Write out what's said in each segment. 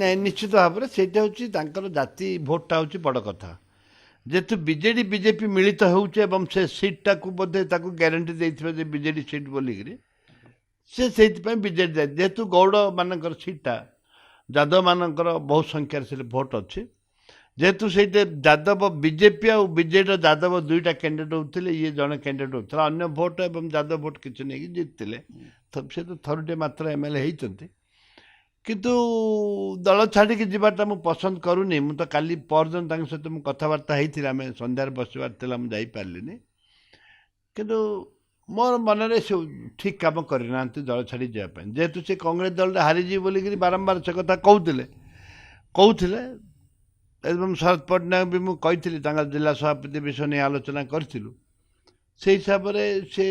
ନାଇଁ ନିଶ୍ଚିତ ଭାବରେ ସେଇଟା ହେଉଛି ତାଙ୍କର ଜାତି ଭୋଟଟା ହେଉଛି ବଡ଼ କଥା। ଯେହେତୁ ବିଜେଡ଼ି ବିଜେପି ମିଳିତ ହେଉଛି ଏବଂ ସେ ସିଟ୍ଟାକୁ ବୋଧେ ତାକୁ ଗ୍ୟାରେଣ୍ଟି ଦେଇଥିବେ ଯେ ବିଜେଡ଼ି ସିଟ୍ ବୋଲିକିରି ସେ ସେଇଥିପାଇଁ ବିଜେଡ଼ି ଯାଏ। ଯେହେତୁ ଗୌଡ଼ମାନଙ୍କର ସିଟ୍ଟା ଯାଦବମାନଙ୍କର ବହୁ ସଂଖ୍ୟାରେ ସେଠି ଭୋଟ୍ ଅଛି, ଯେହେତୁ ସେଇଟା ଯାଦବ ବିଜେପି ଆଉ ବିଜେଡ଼ିର ଯାଦବ ଦୁଇଟା କ୍ୟାଣ୍ଡିଡେଟ୍ ହେଉଥିଲେ, ଇଏ ଜଣେ କ୍ୟାଣ୍ଡିଡେଟ୍ ହେଉଥିଲା, ଅନ୍ୟ ଭୋଟ୍ ଏବଂ ଯାଦବ ଭୋଟ୍ କିଛି ନେଇକି ଜିତିଥିଲେ। ସେ ତ ଥରୁଟିଏ ମାତ୍ର MLA ହେଇଛନ୍ତି, କିନ୍ତୁ ଦଳ ଛାଡ଼ିକି ଯିବାଟା ମୁଁ ପସନ୍ଦ କରୁନି। ମୁଁ ତ କାଲି ପରଦିନ ତାଙ୍କ ସହିତ ମୁଁ କଥାବାର୍ତ୍ତା ହେଇଥିଲି, ଆମେ ସନ୍ଧ୍ୟାରେ ବସିବାର ଥିଲା, ମୁଁ ଯାଇପାରିଲିନି। କିନ୍ତୁ ମୋର ମନରେ ସେ ଠିକ୍ କାମ କରିନାହାନ୍ତି ଦଳ ଛାଡ଼ି ଯିବା ପାଇଁ। ଯେହେତୁ ସେ କଂଗ୍ରେସ ଦଳଟା ହାରିଯିବ ବୋଲିକିରି ବାରମ୍ବାର ସେ କଥା କହୁଥିଲେ ଏବଂ ଶରଦ ପଟ୍ଟନାୟକ ବି ମୁଁ କହିଥିଲି, ତାଙ୍କର ଜିଲ୍ଲା ସଭାପତି ବିଷୟ ନେଇ ଆଲୋଚନା କରିଥିଲୁ। ସେଇ ହିସାବରେ ସେ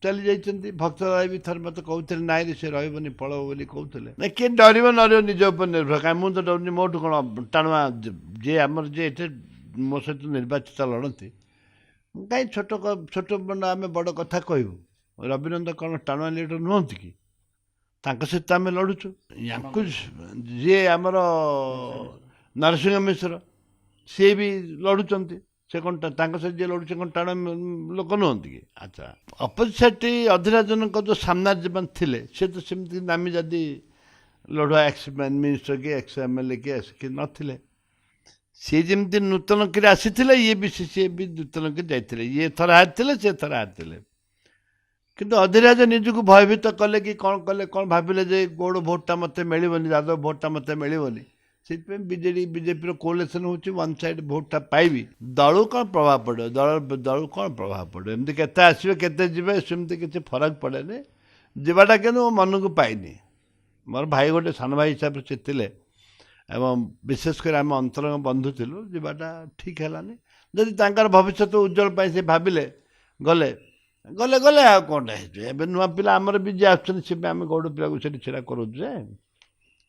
ଚାଲି ଯାଇଛନ୍ତି। ଭକ୍ତରାୟ ବି ଥରେ ମୋତେ କହୁଥିଲେ ନାଇଁରେ ସେ ରହିବନି ପଳବ ବୋଲି କହୁଥିଲେ। ନାଇଁ କିଏ ଡରିବ ନରିବ ନିଜ ଉପରେ ନିର୍ଭର। କାହିଁ ମୁଁ ତ ଡରୁନି, ମୋଠୁ କ'ଣ ଟାଣୁଆ ଯିଏ ଆମର ଯିଏ ଏଠି ମୋ ସହିତ ନିର୍ବାଚିତ ଲଢ଼ନ୍ତି, କାହିଁ ଛୋଟ ଆମେ ବଡ଼ କଥା କହିବୁ। ରବିନନ୍ଦ କ'ଣ ଟାଣୁଆ ଲିଡର ନୁହନ୍ତି କି? ତାଙ୍କ ସହିତ ଆମେ ଲଢ଼ୁଛୁ। ୟାଙ୍କୁ ଯିଏ ଆମର ନରସିଂହ ମିଶ୍ର ସିଏ ବି ଲଢ଼ୁଛନ୍ତି। ସେ କ'ଣ ତାଙ୍କ ସହିତ ଯିଏ ଲଢ଼ୁଛି କ'ଣ ଟାଣ ଲୋକ ନୁହନ୍ତି କି? ଆଚ୍ଛା, ଅପୋଜିଟ୍ ଅଧିରାଜନଙ୍କ ଯେଉଁ ସାମ୍ନାରେ ସେମାନେ ଥିଲେ, ସେ ତ ସେମିତି ନାମୀ ଯଦି ଲଢ଼ୁଆ ଏକ୍ସ ମିନିଷ୍ଟର କି ଏକ୍ସ MLA କି ନଥିଲେ। ସିଏ ଯେମିତି ନୂତନ କରି ଆସିଥିଲେ, ସିଏ ବି ନୂତନ କରି ଯାଇଥିଲେ। ଇଏ ଥରେ ହାରିଥିଲେ, ସେ ଥରେ ହାରିଥିଲେ। କିନ୍ତୁ ଅଧିରାଜ ନିଜକୁ ଭୟଭୀତ କଲେ କି କ'ଣ କଲେ, କ'ଣ ଭାବିଲେ ଯେ ଗୌଡ଼ ଭୋଟ୍ଟା ମୋତେ ମିଳିବନି, ଯାଦବ ଭୋଟ୍ଟା ମୋତେ ମିଳିବନି। ସେଥିପାଇଁ ବିଜେଡ଼ି ବିଜେପିର କୋଲେସନ୍ ହେଉଛି ୱାନ୍ ସାଇଡ୍ ଭୋଟ୍ଟା ପାଇବି। ଦଳକୁ କ'ଣ ପ୍ରଭାବ ପଡ଼ିବ? ଦଳକୁ କ'ଣ ପ୍ରଭାବ ପଡ଼ିବ? ଏମିତି କେତେ ଆସିବେ କେତେ ଯିବେ ସେମିତି କିଛି ଫରକ ପଡ଼େନି। ଯିବାଟା କିନ୍ତୁ ମୋ ମନକୁ ପାଇନି। ମୋର ଭାଇ ଗୋଟେ ସାନ ଭାଇ ହିସାବରେ ସେ ଥିଲେ ଏବଂ ବିଶେଷ କରି ଆମେ ଅନ୍ତରଙ୍ଗ ବନ୍ଧୁ ଥିଲୁ। ଯିବାଟା ଠିକ୍ ହେଲାନି। ଯଦି ତାଙ୍କର ଭବିଷ୍ୟତ ଉଜ୍ଜଳ ପାଇଁ ସେ ଭାବିଲେ ଗଲେ ଆଉ କ'ଣଟା ହେଇଯିବ। ଏବେ ନୂଆ ପିଲା ଆମର ବି ଯିଏ ଆସୁଛନ୍ତି, ସେ ବି ଆମେ ଗୌଡ଼ ପିଲାକୁ ସେଠି ଛିଡ଼ା କରୁଛୁ ଯେ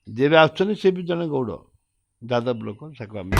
ଯିଏ ବି ଆସୁଛନ୍ତି ସେ ବି ଜଣେ ଗୌଡ଼ ଯାଦବ ଲୋକ, ତାକୁ ଆମେ